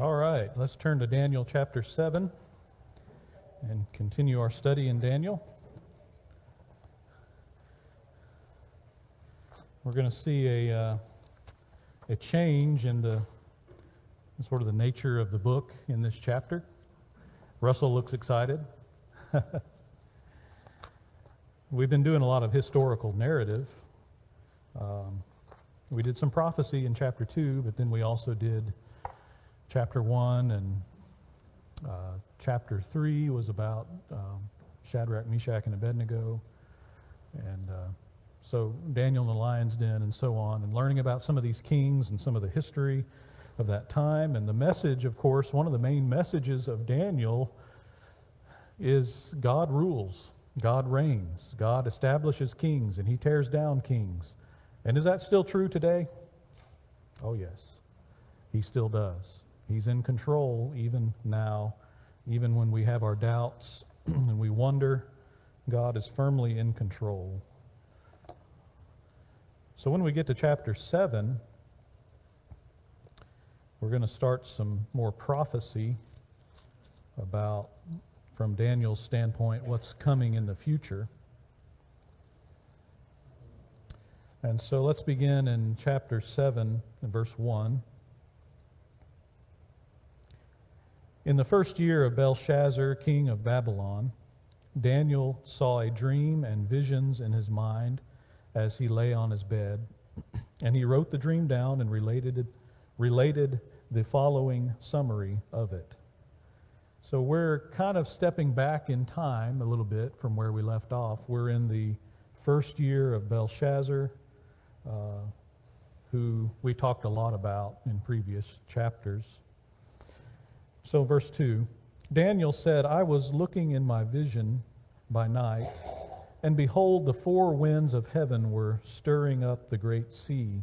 All right, let's turn to Daniel chapter 7 and continue our study in Daniel. We're going to see a change in the sort of the nature of the book in this chapter. Russell looks excited. We've been doing a lot of historical narrative. We did some prophecy in chapter 2, but then we also did chapter 1, and chapter 3 was about Shadrach, Meshach, and Abednego, and so Daniel in the lion's den and so on, and learning about some of these kings and some of the history of that time. And the message, of course, one of the main messages of Daniel is God rules, God reigns, God establishes kings, and he tears down kings. And is that still true today? Oh yes, he still does. He's in control even now, even when we have our doubts and we wonder, God is firmly in control. So when we get to chapter 7, we're going to start some more prophecy about, from Daniel's standpoint, what's coming in the future. And so let's begin in chapter 7, verse 1. In the first year of Belshazzar, king of Babylon, Daniel saw a dream and visions in his mind as he lay on his bed. And he wrote the dream down and related the following summary of it. So we're kind of stepping back in time a little bit from where we left off. We're in the first year of Belshazzar, who we talked a lot about in previous chapters. So verse 2, Daniel said, I was looking in my vision by night, and behold, the four winds of heaven were stirring up the great sea.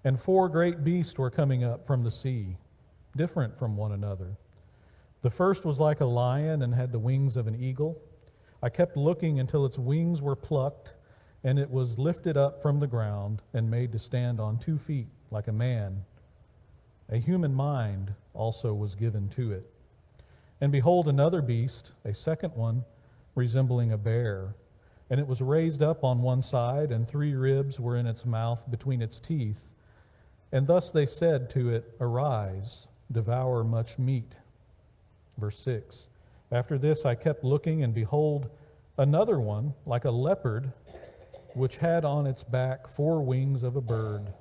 And four great beasts were coming up from the sea, different from one another. The first was like a lion and had the wings of an eagle. I kept looking until its wings were plucked, and it was lifted up from the ground and made to stand on 2 feet like a man. A human mind also was given to it. And behold, another beast, a second one, resembling a bear. And it was raised up on one side, and 3 ribs were in its mouth between its teeth. And thus they said to it, Arise, devour much meat. Verse 6, After this I kept looking, and behold, another one, like a leopard, which had on its back 4 wings of a bird.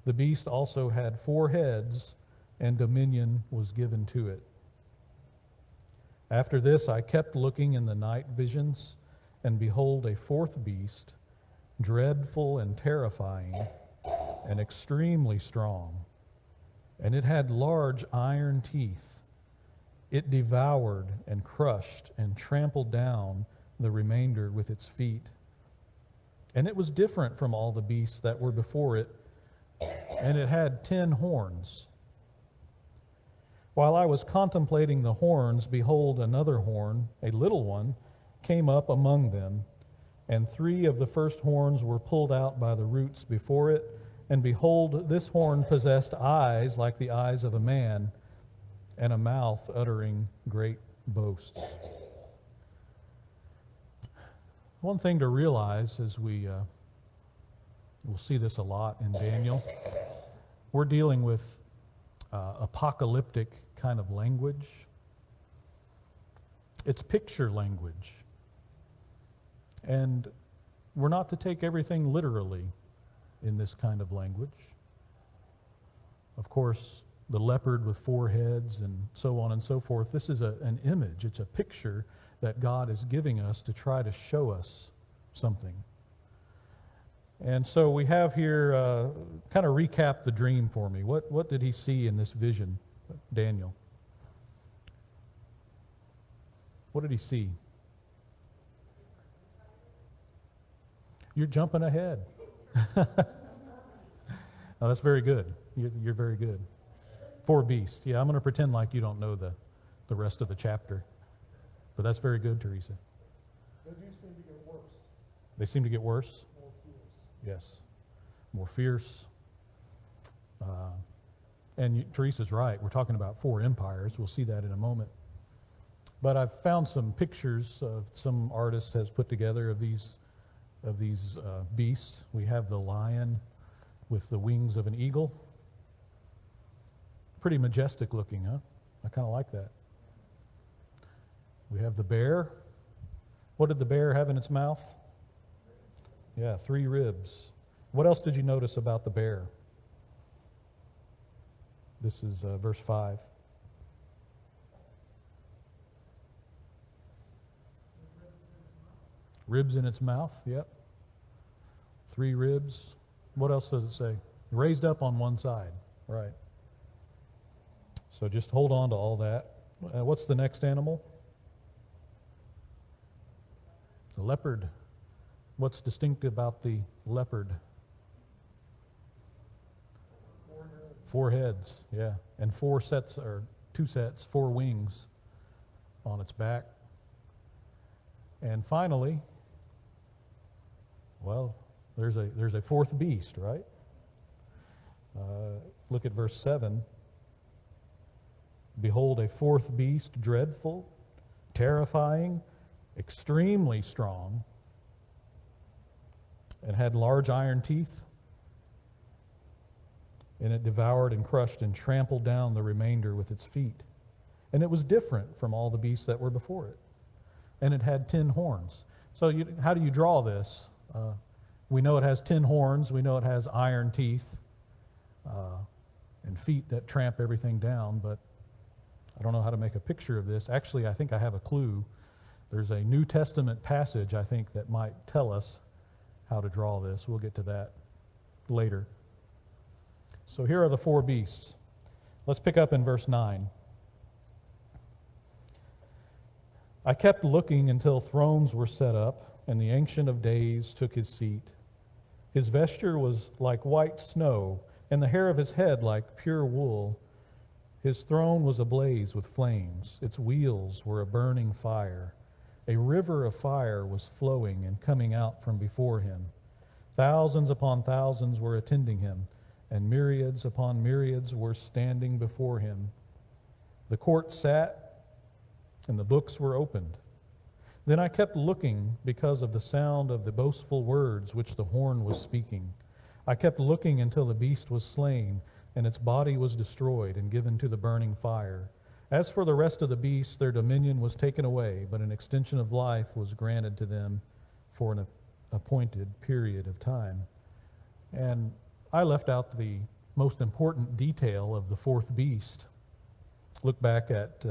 The beast also had 4 heads, and dominion was given to it. After this I kept looking in the night visions, and behold, a 4th beast, dreadful and terrifying, and extremely strong. And it had large iron teeth. It devoured and crushed and trampled down the remainder with its feet. And it was different from all the beasts that were before it, and it had 10 horns. While I was contemplating the horns, behold, another horn, a little one, came up among them, and 3 of the first horns were pulled out by the roots before it, and behold, this horn possessed eyes like the eyes of a man, and a mouth uttering great boasts. One thing to realize as we'll see this a lot in Daniel, we're dealing with apocalyptic kind of language. It's picture language. And we're not to take everything literally in this kind of language. Of course, the leopard with 4 heads and so on and so forth, this is an image, it's a picture that God is giving us to try to show us something. And so we have here, kind of recap the dream for me. What did he see in this vision, Daniel? What did he see? You're jumping ahead. Oh, that's very good. You're very good. 4 beasts. Yeah, I'm going to pretend like you don't know the rest of the chapter. But that's very good, Teresa. They do seem to get worse. They seem to get worse? More fierce. Yes. More fierce. And Teresa's right. We're talking about 4 empires. We'll see that in a moment. But I've found some pictures some artist has put together of these beasts. We have the lion with the wings of an eagle. Pretty majestic looking, huh? I kind of like that. We have the bear. What did the bear have in its mouth? Yeah, 3 ribs. What else did you notice about the bear? This is verse 5. Ribs in its mouth, yep. 3 ribs. What else does it say? Raised up on one side, right. So just hold on to all that. What's the next animal? The leopard. What's distinct about the leopard? 4 heads, yeah. And 4 sets, or 2 sets, 4 wings on its back. And finally, well, there's a 4th beast, right? Look at verse 7. Behold, a 4th beast, dreadful, terrifying, extremely strong, and had large iron teeth. And it devoured and crushed and trampled down the remainder with its feet. And it was different from all the beasts that were before it. And it had 10 horns. So how do you draw this? We know it has 10 horns. We know it has iron teeth and feet that tramp everything down, but I don't know how to make a picture of this. Actually, I think I have a clue. There's a New Testament passage, I think, that might tell us how to draw this. We'll get to that later. So here are the 4 beasts. Let's pick up in verse 9. I kept looking until thrones were set up, and the Ancient of Days took his seat. His vesture was like white snow, and the hair of his head like pure wool. His throne was ablaze with flames. Its wheels were a burning fire. A river of fire was flowing and coming out from before him. Thousands upon thousands were attending him, and myriads upon myriads were standing before him. The court sat, and the books were opened. Then I kept looking because of the sound of the boastful words which the horn was speaking. I kept looking until the beast was slain, and its body was destroyed and given to the burning fire. As for the rest of the beasts, their dominion was taken away, but an extension of life was granted to them for an appointed period of time. And I left out the most important detail of the 4th beast. Look back at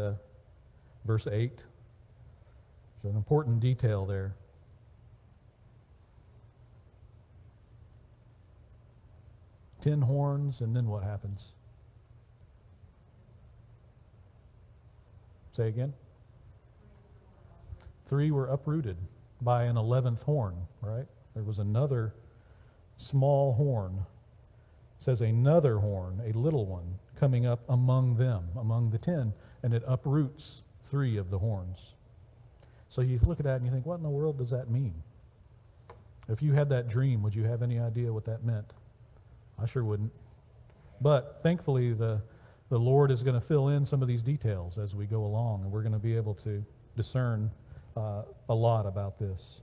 verse 8. There's an important detail there. Ten horns, and then what happens? Say again? 3 were uprooted by an 11th horn, right? There was another small horn. It says another horn, a little one, coming up among them, among the 10, and it uproots 3 of the horns. So you look at that and you think, what in the world does that mean? If you had that dream, would you have any idea what that meant? I sure wouldn't. But thankfully, the Lord is going to fill in some of these details as we go along, and we're going to be able to discern a lot about this.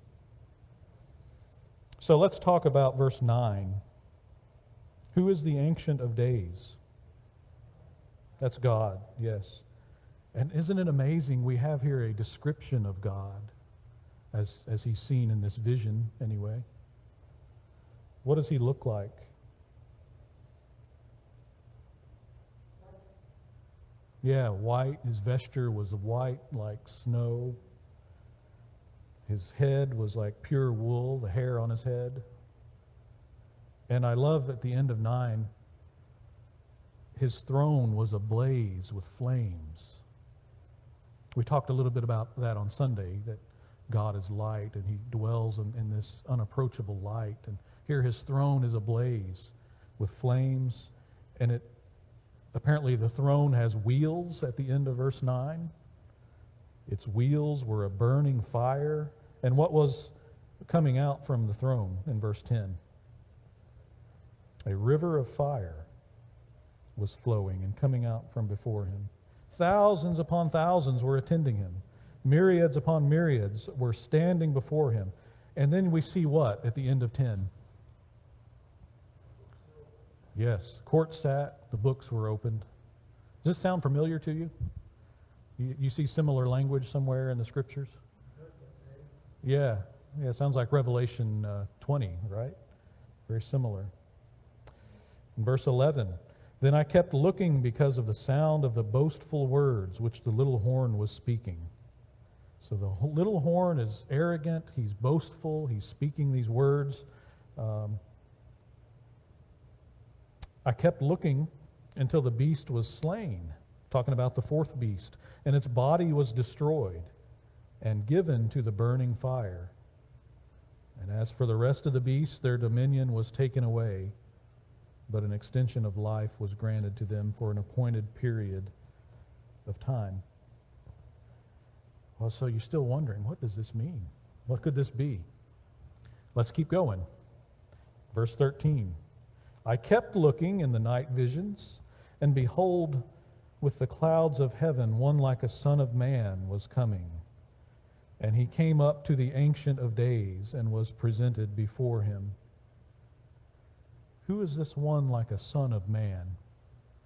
So let's talk about verse 9. Who is the Ancient of Days? That's God, yes. And isn't it amazing we have here a description of God as he's seen in this vision anyway? What does he look like? Yeah, white. His vesture was white like snow. His head was like pure wool, the hair on his head. And I love at the end of 9, his throne was ablaze with flames. We talked a little bit about that on Sunday, that God is light and he dwells in this unapproachable light. And here his throne is ablaze with flames, and apparently the throne has wheels at the end of verse 9. Its wheels were a burning fire. And what was coming out from the throne in verse 10? A river of fire. was flowing and coming out from before him. Thousands upon thousands were attending him. Myriads upon myriads were standing before him. And then we see what at the end of 10? Yes, court sat, the books were opened. Does this sound familiar to you? You see similar language somewhere in the scriptures? Yeah, it sounds like Revelation 20, right? Very similar. In verse 11, then I kept looking because of the sound of the boastful words which the little horn was speaking. So the little horn is arrogant, he's boastful, he's speaking these words. I kept looking until the beast was slain, talking about the fourth beast, and its body was destroyed and given to the burning fire. And as for the rest of the beasts, their dominion was taken away, but an extension of life was granted to them for an appointed period of time. Well, so you're still wondering, what does this mean? What could this be? Let's keep going. Verse 13. I kept looking in the night visions, and behold, with the clouds of heaven, one like a son of man was coming. And he came up to the Ancient of Days and was presented before him. Who is this one like a son of man?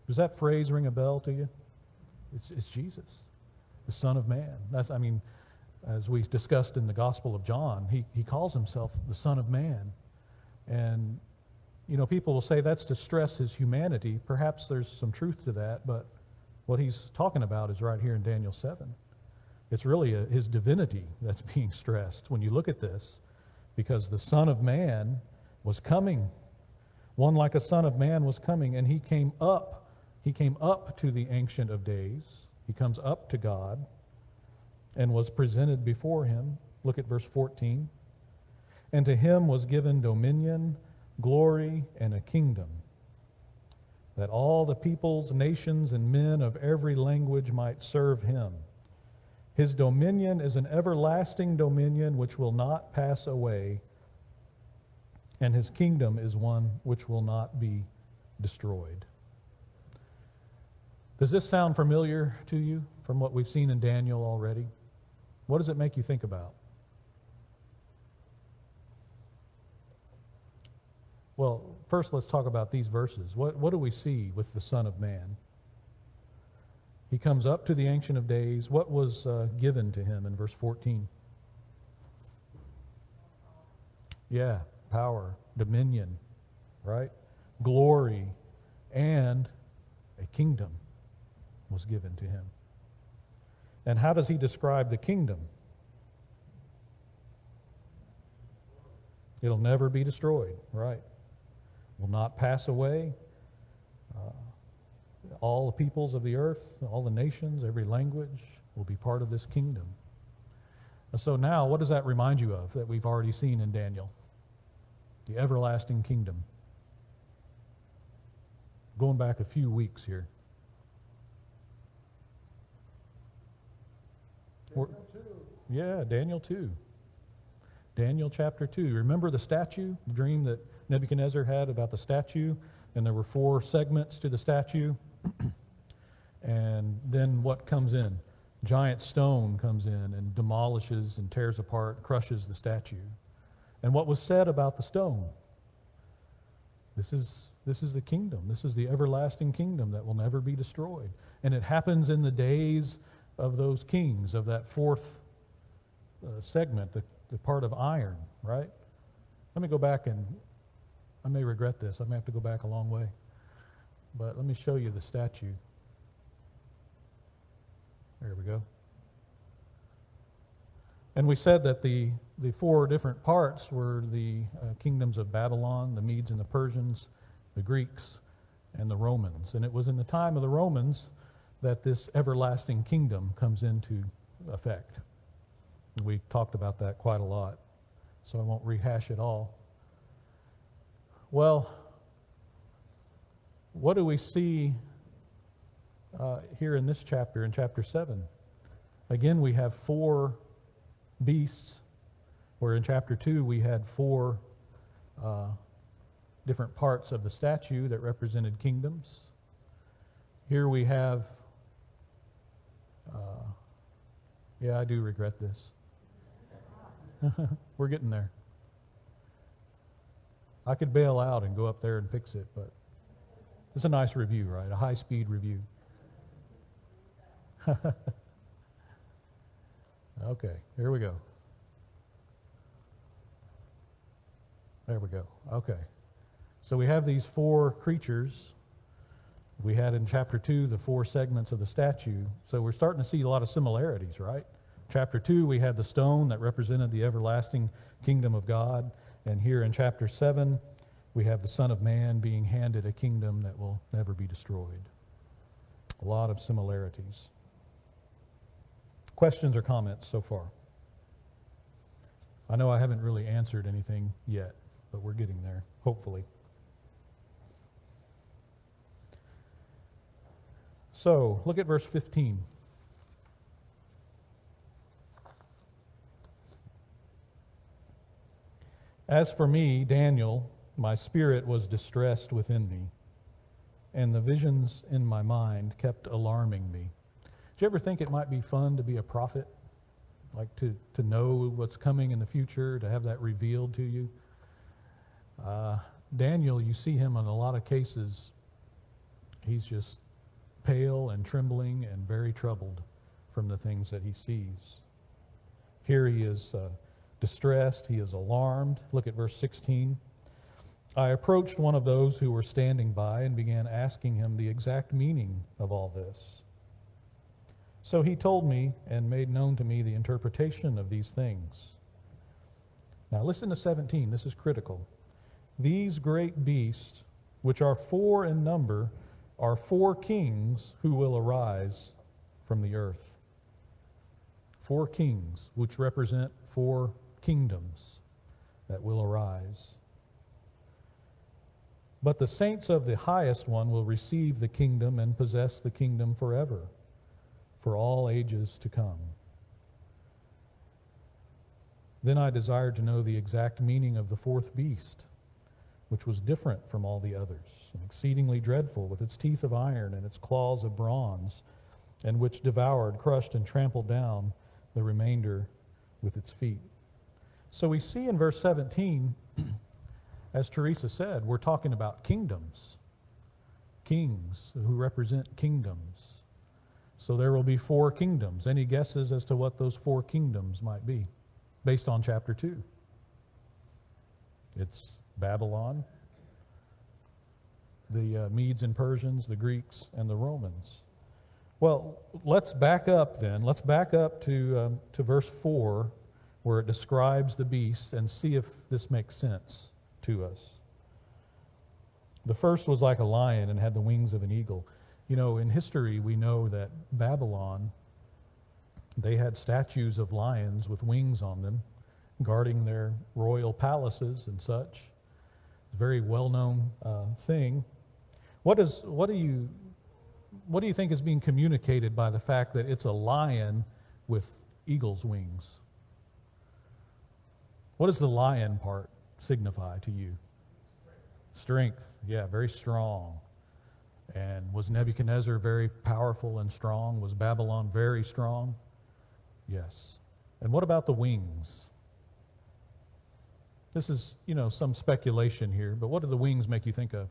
Does that phrase ring a bell to you? It's Jesus, the Son of Man. As we discussed in the Gospel of John, he calls himself the Son of Man. And, people will say that's to stress his humanity. Perhaps there's some truth to that, but what he's talking about is right here in Daniel 7. It's really his divinity that's being stressed when you look at this, because the Son of Man was coming. One like a son of man was coming, and he came up to the Ancient of Days. He comes up to God and was presented before him. Look at verse 14. And to him was given dominion, glory, and a kingdom, that all the peoples, nations, and men of every language might serve him. His dominion is an everlasting dominion which will not pass away, and his kingdom is one which will not be destroyed. Does this sound familiar to you from what we've seen in Daniel already? What does it make you think about? Well, first let's talk about these verses. What do we see with the Son of Man? He comes up to the Ancient of Days. What was given to him in verse 14? Yeah, power, dominion, right? Glory, and a kingdom was given to him. And how does he describe the kingdom? It'll never be destroyed, right? Will not pass away. All the peoples of the earth, all the nations, every language will be part of this kingdom. So now, what does that remind you of that we've already seen in Daniel? The everlasting kingdom. Going back a few weeks here. Daniel 2. Yeah, Daniel 2. Daniel chapter 2. Remember the statue, the dream that Nebuchadnezzar had about the statue? And there were 4 segments to the statue. And then what comes in? Giant stone comes in and demolishes and tears apart, crushes the statue. And what was said about the stone? This is the kingdom. This is the everlasting kingdom that will never be destroyed. And it happens in the days of those kings, of that 4th segment, the part of iron, right? Let me go back, and I may regret this. I may have to go back a long way. But let me show you the statue. There we go. And we said that the 4 different parts were the kingdoms of Babylon, the Medes and the Persians, the Greeks, and the Romans. And it was in the time of the Romans that this everlasting kingdom comes into effect. And we talked about that quite a lot, so I won't rehash it all. Well, what do we see here in this chapter, in chapter 7? Again, we have 4 beasts, where in chapter 2 we had 4 different parts of the statue that represented kingdoms. here we have, yeah, I do regret this. We're getting there. I could bail out and go up there and fix it, but it's a nice review, right? A high-speed review. Okay, here we go. There we go. Okay. So we have these four creatures. We had in chapter 2 the four segments of the statue. So we're starting to see a lot of similarities, right? Chapter 2, we had the stone that represented the everlasting kingdom of God. And here in chapter 7, we have the Son of Man being handed a kingdom that will never be destroyed. A lot of similarities. Questions or comments so far? I know I haven't really answered anything yet, but we're getting there, hopefully. So, look at verse 15. As for me, Daniel, my spirit was distressed within me, and the visions in my mind kept alarming me. Did you ever think it might be fun to be a prophet? Like to know what's coming in the future, to have that revealed to you? Daniel, you see him in a lot of cases, he's just pale and trembling and very troubled from the things that he sees. Here he is distressed, he is alarmed. Look at verse 16. I approached one of those who were standing by and began asking him the exact meaning of all this. So he told me and made known to me the interpretation of these things. Now listen to 17, this is critical. These great beasts, which are 4 in number, are 4 kings who will arise from the earth. 4 kings, which represent 4 kingdoms that will arise. But the saints of the highest one will receive the kingdom and possess the kingdom forever, for all ages to come. Then I desired to know the exact meaning of the 4th beast, which was different from all the others, and exceedingly dreadful, with its teeth of iron and its claws of bronze, and which devoured, crushed, and trampled down the remainder with its feet. So we see in verse 17, as Teresa said, we're talking about kingdoms. Kings who represent kingdoms. So there will be 4 kingdoms. Any guesses as to what those 4 kingdoms might be, based on chapter 2? It's Babylon, the Medes and Persians, the Greeks, and the Romans. Well, let's back up then. Let's back up to verse 4, where it describes the beast, and see if this makes sense to us. The first was like a lion and had the wings of an eagle. You know, in history, we know that Babylon, they had statues of lions with wings on them, guarding their royal palaces and such. It's a very well-known thing. What do you think is being communicated by the fact that it's a lion with eagle's wings? What does the lion part signify to you? Strength. Yeah, very strong. And was Nebuchadnezzar very powerful and strong? Was Babylon very strong? Yes. And what about the wings? This is, some speculation here, but what do the wings make you think of?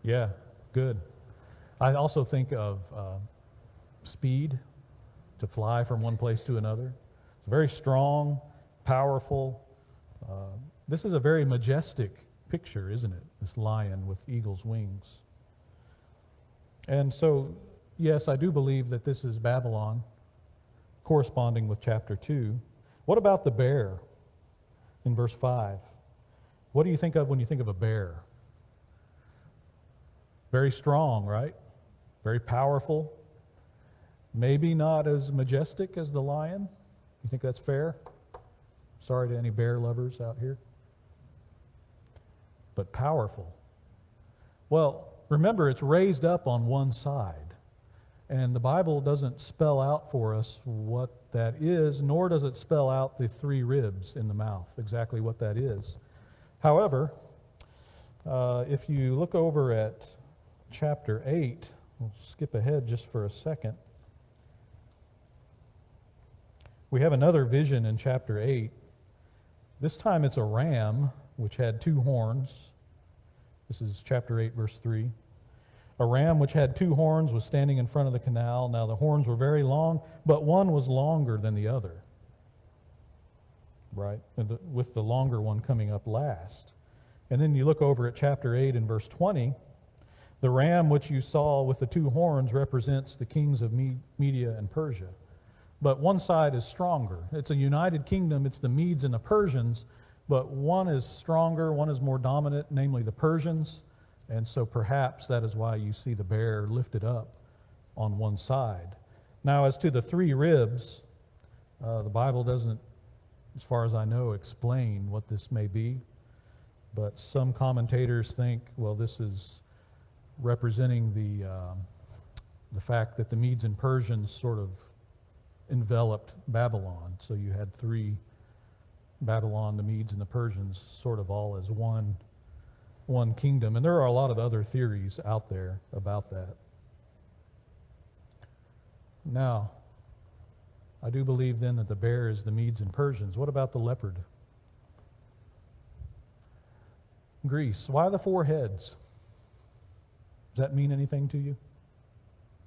Yeah, good. I also think of speed, to fly from one place to another. It's very strong, powerful. This is a very majestic picture, isn't it? This lion with eagle's wings. And so, yes, I do believe that this is Babylon, corresponding with chapter 2. What about the bear in verse 5? What do you think of when you think of a bear? Very strong, right? Very powerful. Maybe not as majestic as the lion. You think that's fair? Sorry to any bear lovers out here. But powerful. Well, remember, it's raised up on one side. And the Bible doesn't spell out for us what that is, nor does it spell out the three ribs in the mouth, exactly what that is. However, if you look over at chapter 8, we'll skip ahead just for a second. We have another vision in chapter 8. This time it's a ram which had two horns. This is chapter 8, verse 3. A ram which had two horns was standing in front of the canal. Now the horns were very long, but one was longer than the other. Right? With the longer one coming up last. And then you look over at chapter 8 and verse 20. The ram which you saw with the two horns represents the kings of Media and Persia. But one side is stronger. It's a united kingdom. It's the Medes and the Persians. But one is stronger, one is more dominant, namely the Persians. And so perhaps that is why you see the bear lifted up on one side. Now, as to the three ribs, the Bible doesn't, as far as I know, explain what this may be. But some commentators think, well, this is representing the fact that the Medes and Persians sort of enveloped Babylon. So you had three, Babylon, the Medes, and the Persians, sort of all as one kingdom. And there are a lot of other theories out there about that. Now, I do believe then that the bear is the Medes and Persians. What about the leopard? Greece. Why the four heads? Does that mean anything to you?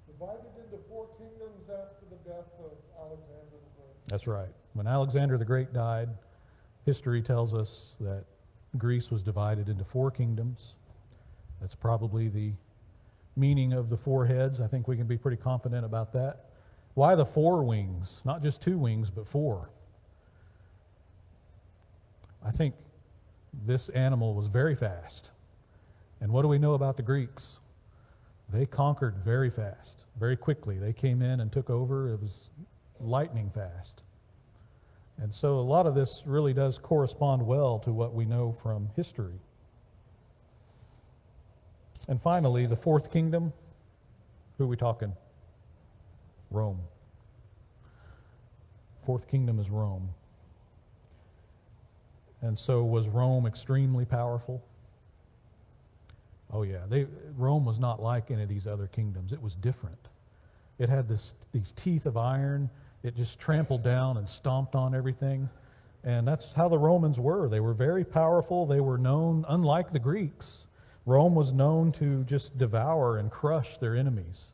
Divided into four kingdoms after the death of Alexander the Great. That's right. When Alexander the Great died, history tells us that Greece was divided into four kingdoms. That's probably the meaning of the four heads. I think we can be pretty confident about that. Why the four wings? Not just two wings, but four. I think this animal was very fast. And what do we know about the Greeks? They conquered very fast, very quickly. They came in and took over. It was lightning fast. And so a lot of this really does correspond well to what we know from history. And finally, the fourth kingdom. Who are we talking? Rome. Fourth kingdom is Rome. And so was Rome extremely powerful? Oh yeah, Rome was not like any of these other kingdoms. It was different. It had these teeth of iron. It just trampled down and stomped on everything. And that's how the Romans were. They were very powerful. They were known, unlike the Greeks, Rome was known to just devour and crush their enemies.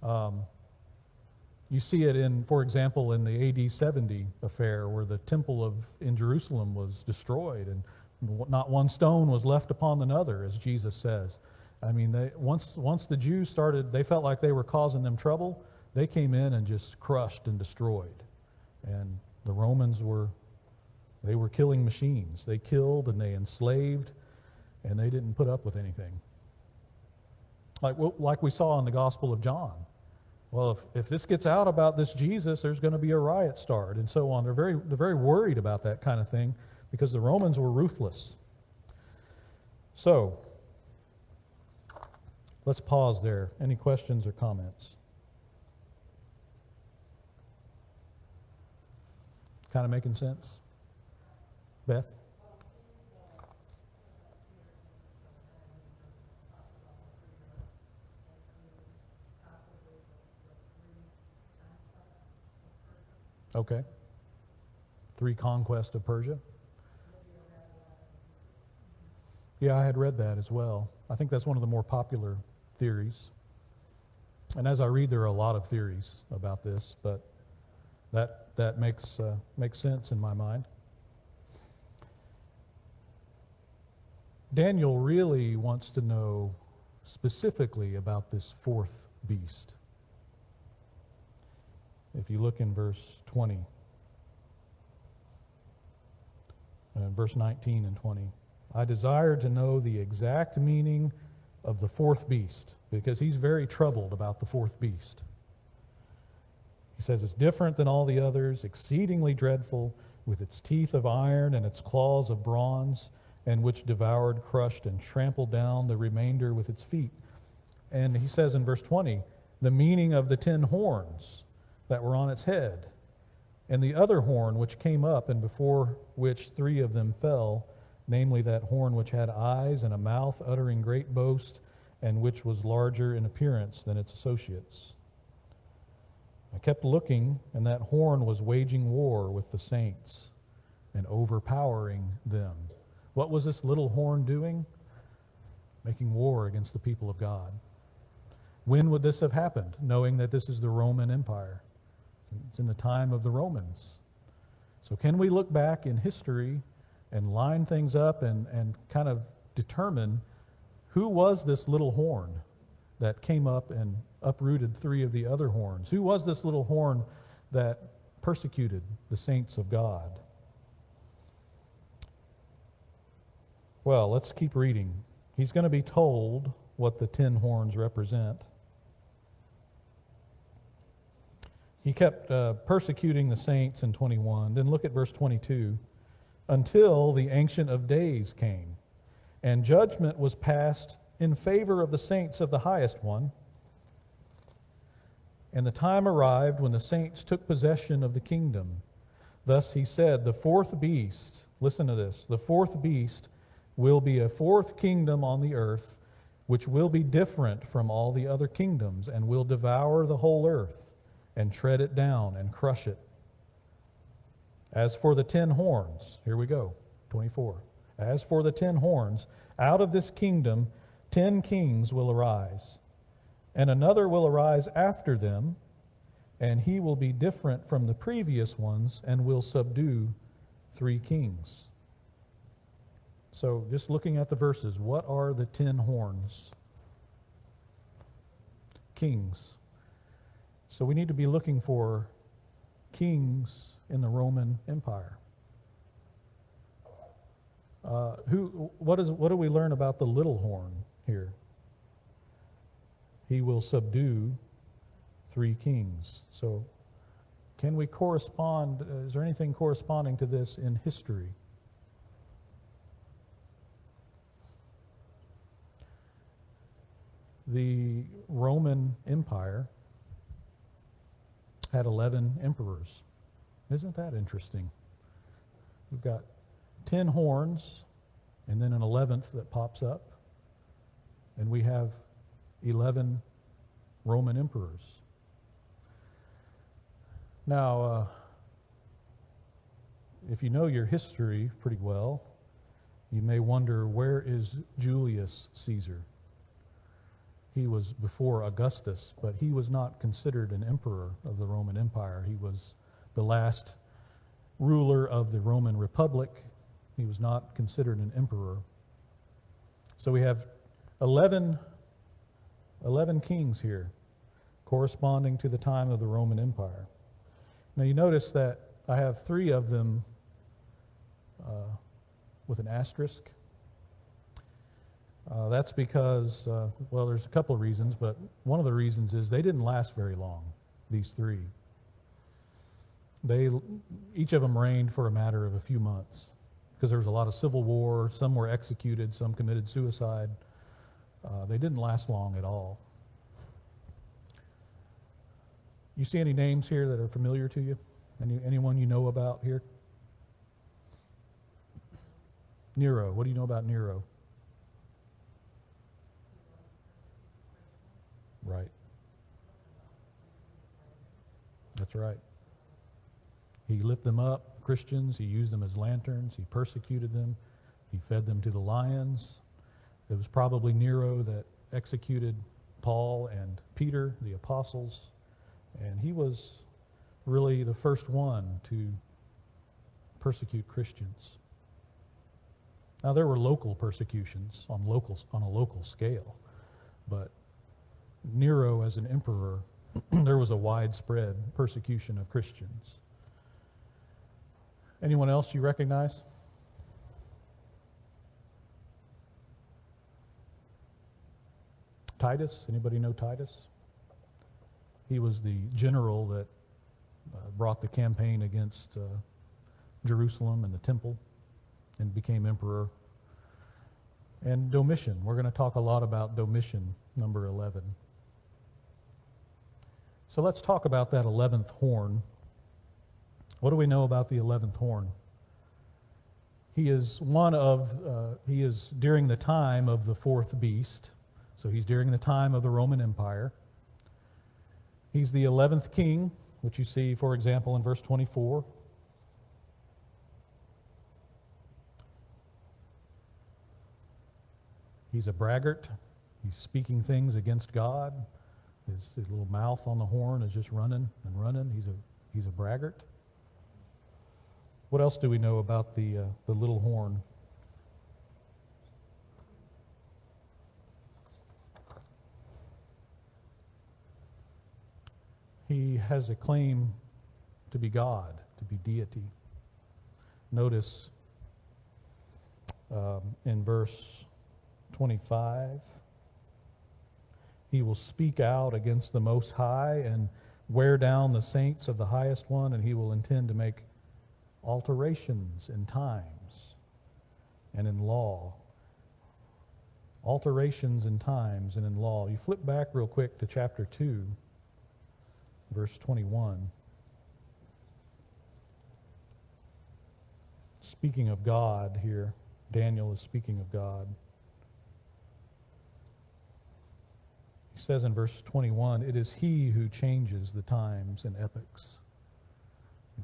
You see it in, for example, in the AD 70 affair where the temple in Jerusalem was destroyed and not one stone was left upon another, as Jesus says. I mean, once the Jews started, they felt like they were causing them trouble. They came in and just crushed and destroyed. And the Romans were killing machines. They killed and they enslaved, and they didn't put up with anything. Like we saw in the Gospel of John. Well, if this gets out about this Jesus, there's going to be a riot start, and so on. They're very worried about that kind of thing because the Romans were ruthless. So, let's pause there. Any questions or comments? Kind of making sense? Beth? Okay. 3 conquests of Persia. Yeah, I had read that as well. I think that's one of the more popular theories. And as I read, there are a lot of theories about this, but that makes sense in my mind. Daniel really wants to know specifically about this fourth beast. If you look in verse 20, verse 19 and 20, I desired to know the exact meaning of the fourth beast, because he's very troubled about the fourth beast. He says it's different than all the others, exceedingly dreadful, with its teeth of iron and its claws of bronze, and which devoured, crushed, and trampled down the remainder with its feet. And he says in verse 20, the meaning of the 10 horns that were on its head, and the other horn which came up, and before which 3 of them fell, namely that horn which had eyes and a mouth uttering great boast, and which was larger in appearance than its associates. I kept looking, and that horn was waging war with the saints and overpowering them. What was this little horn doing? Making war against the people of God. When would this have happened, knowing that this is the Roman Empire? It's in the time of the Romans. So can we look back in history and line things up and kind of determine who was this little horn that came up and uprooted 3 of the other horns? Who was this little horn that persecuted the saints of God? Well, let's keep reading. He's going to be told what the 10 horns represent. He kept persecuting the saints in 21. Then look at verse 22. Until the Ancient of Days came, and judgment was passed in favor of the saints of the Highest One. And the time arrived when the saints took possession of the kingdom. Thus he said, the 4th beast, listen to this, the 4th beast will be a 4th kingdom on the earth, which will be different from all the other kingdoms, and will devour the whole earth, and tread it down, and crush it. As for the 10 horns, here we go, 24. As for the 10 horns, out of this kingdom 10 kings will arise, and another will arise after them, and he will be different from the previous ones, and will subdue 3 kings. So just looking at the verses, what are the 10 horns? Kings. So we need to be looking for kings in the Roman Empire. What do we learn about the little horn here? He will subdue 3 kings. So can we correspond, is there anything corresponding to this in history? The Roman Empire had 11 emperors. Isn't that interesting? We've got 10 horns, and then an 11th that pops up, and we have 11 Roman emperors. Now, if you know your history pretty well, you may wonder, where is Julius Caesar? He was before Augustus, but he was not considered an emperor of the Roman Empire. He was the last ruler of the Roman Republic. He was not considered an emperor. So we have 11 kings here, corresponding to the time of the Roman Empire. Now you notice that I have 3 of them with an asterisk. That's because, well, there's a couple of reasons, but one of the reasons is they didn't last very long, these 3. Each of them reigned for a matter of a few months, because there was a lot of civil war. Some were executed, some committed suicide. They didn't last long at all. You see any names here that are familiar to you? Anyone you know about here? Nero. What do you know about Nero? Right. That's right. He lit them up, Christians. He used them as lanterns. He persecuted them. He fed them to the lions. It was probably Nero that executed Paul and Peter, the apostles. And he was really the first one to persecute Christians. Now, there were local persecutions on a local scale, but Nero, as an emperor, there was a widespread persecution of Christians. Anyone else you recognize? Titus, anybody know Titus? He was the general that brought the campaign against Jerusalem and the temple and became emperor. And Domitian, we're going to talk a lot about Domitian, number 11. So let's talk about that 11th horn. What do we know about the 11th horn? He is during the time of the fourth beast. So he's during the time of the Roman Empire. He's the 11th king, which you see, for example, in verse 24. He's a braggart. He's speaking things against God. His little mouth on the horn is just running and running. He's a braggart. What else do we know about the little horn? He has a claim to be God, to be deity. Notice in verse 25, he will speak out against the Most High and wear down the saints of the Highest One, and he will intend to make alterations in times and in law. Alterations in times and in law. You flip back real quick to chapter 2, verse 21. Speaking of God here, Daniel is speaking of God. He says in verse 21, "It is he who changes the times and epochs."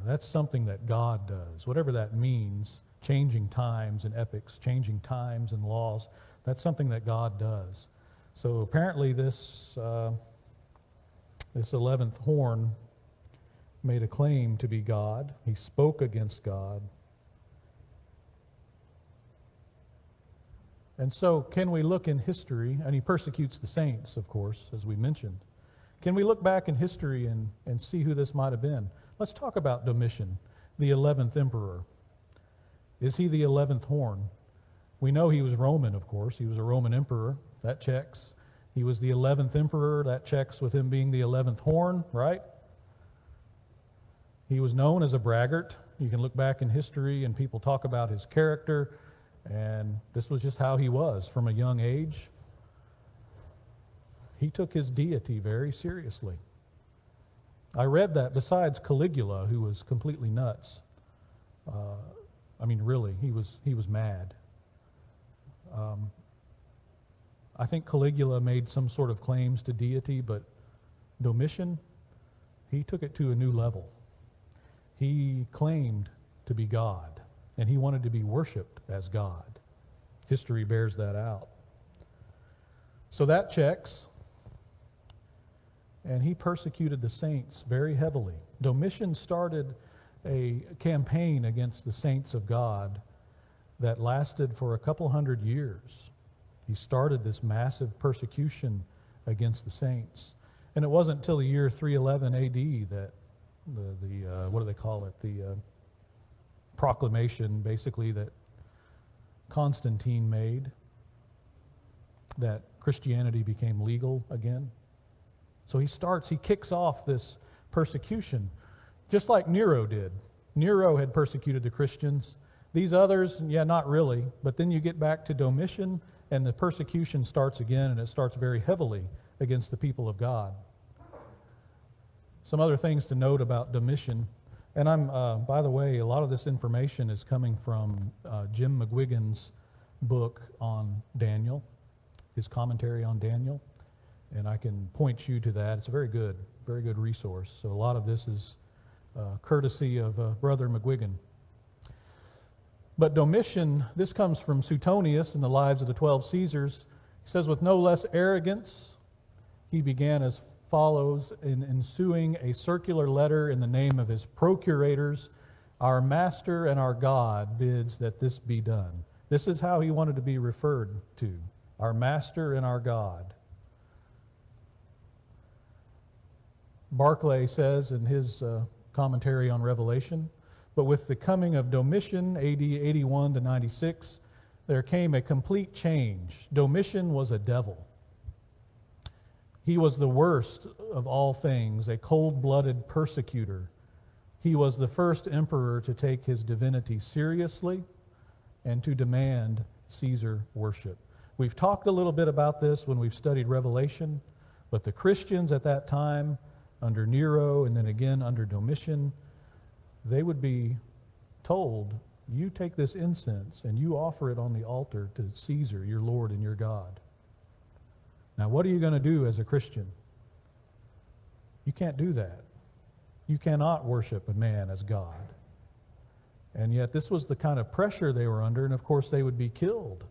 That's something that God does. Whatever that means, changing times and epochs, changing times and laws, that's something that God does. So apparently this 11th horn made a claim to be God. He spoke against God. And so can we look in history, and he persecutes the saints, of course, as we mentioned. Can we look back in history and see who this might have been? Let's talk about Domitian, the 11th emperor. Is he the 11th horn? We know he was Roman, of course. He was a Roman emperor. That checks. He was the 11th emperor. That checks with him being the 11th horn, right? He was known as a braggart. You can look back in history and people talk about his character, and this was just how he was from a young age. He took his deity very seriously. I read that besides Caligula, who was completely nuts. Really, he was mad. I think Caligula made some sort of claims to deity, but Domitian, he took it to a new level. He claimed to be God, and he wanted to be worshipped as God. History bears that out. So that checks. And he persecuted the saints very heavily. Domitian started a campaign against the saints of God that lasted for a couple hundred years. He started this massive persecution against the saints. And it wasn't until the year 311 AD that what do they call it? The proclamation, basically, that Constantine made, that Christianity became legal again. So he kicks off this persecution, just like Nero did. Nero had persecuted the Christians. These others, not really. But then you get back to Domitian, and the persecution starts again, and it starts very heavily against the people of God. Some other things to note about Domitian, and by the way, a lot of this information is coming from Jim McGuigan's book on Daniel, his commentary on Daniel. And I can point you to that. It's a very good resource. So a lot of this is courtesy of Brother McGuigan. But Domitian, this comes from Suetonius in the Lives of the 12 Caesars. He says, with no less arrogance, he began as follows in ensuing a circular letter in the name of his procurators. Our master and our God bids that this be done. This is how he wanted to be referred to. Our master and our God. Barclay says in his commentary on Revelation, but with the coming of Domitian, AD 81 to 96, there came a complete change. Domitian was a devil. He was the worst of all things, a cold-blooded persecutor. He was the first emperor to take his divinity seriously and to demand Caesar worship. We've talked a little bit about this when we've studied Revelation, but the Christians at that time, under Nero and then again under Domitian, they would be told, you take this incense and you offer it on the altar to Caesar, your Lord and your God. Now, what are you going to do as a Christian? You can't do that. You cannot worship a man as God. And yet this was the kind of pressure they were under, and of course they would be killed.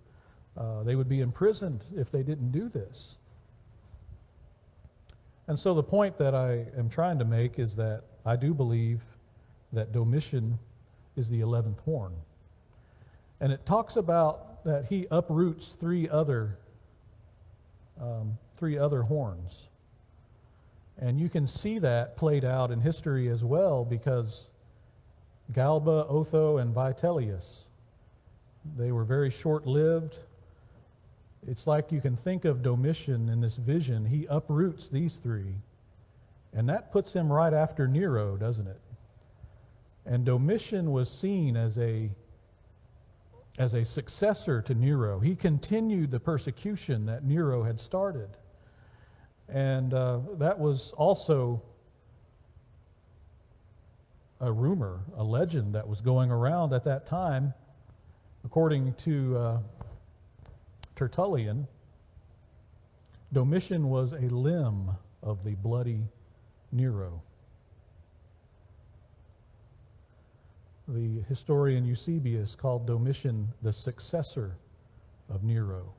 They would be imprisoned if they didn't do this. And so the point that I am trying to make is that I do believe that Domitian is the 11th horn. And it talks about that he uproots three other horns. And you can see that played out in history as well, because Galba, Otho, and Vitellius, they were very short-lived. It's like you can think of Domitian in this vision. He uproots these three, and that puts him right after Nero, doesn't it? And Domitian was seen as a successor to Nero. He continued the persecution that Nero had started. And that was also a rumor, a legend that was going around at that time. According to Tertullian, Domitian was a limb of the bloody Nero. The historian Eusebius called Domitian the successor of Nero.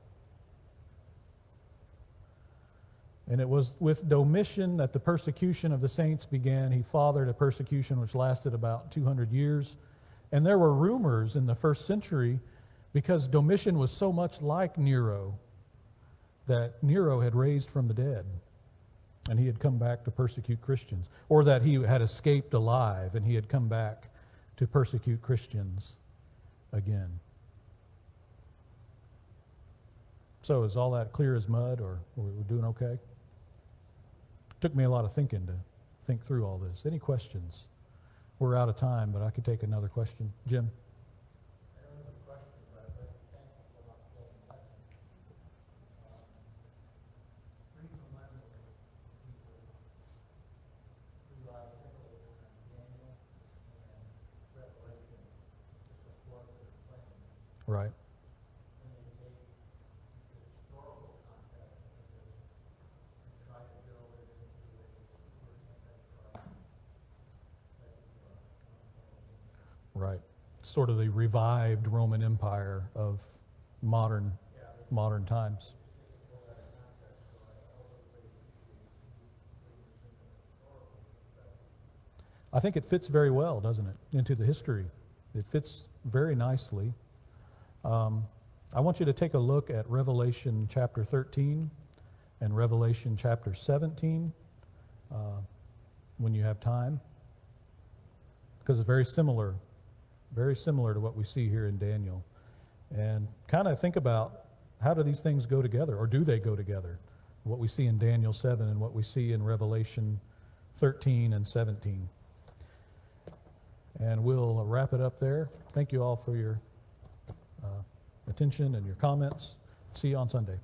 And it was with Domitian that the persecution of the saints began. He fathered a persecution which lasted about 200 years. And there were rumors in the first century, because Domitian was so much like Nero, that Nero had raised from the dead and he had come back to persecute Christians, or that he had escaped alive and he had come back to persecute Christians again. So is all that clear as mud, or we're doing okay? Took me a lot of thinking to think through all this. Any questions? We're out of time, but I could take another question. Jim? I don't have a question, but I'd like to thank you for not taking lessons. Frequently, people rely heavily on Daniel and Revelation to support their claims. Right. When they take the historical context of this and try to build it into a super antichrist type of Right. Sort of the revived Roman Empire of modern times. I think it fits very well, doesn't it, into the history. It fits very nicely. I want you to take a look at Revelation chapter 13 and Revelation chapter 17 when you have time, because it's very similar to what we see here in Daniel. And kind of think about, how do these things go together, or do they go together? What we see in Daniel 7 and what we see in Revelation 13 and 17. And we'll wrap it up there. Thank you all for your attention and your comments. See you on Sunday.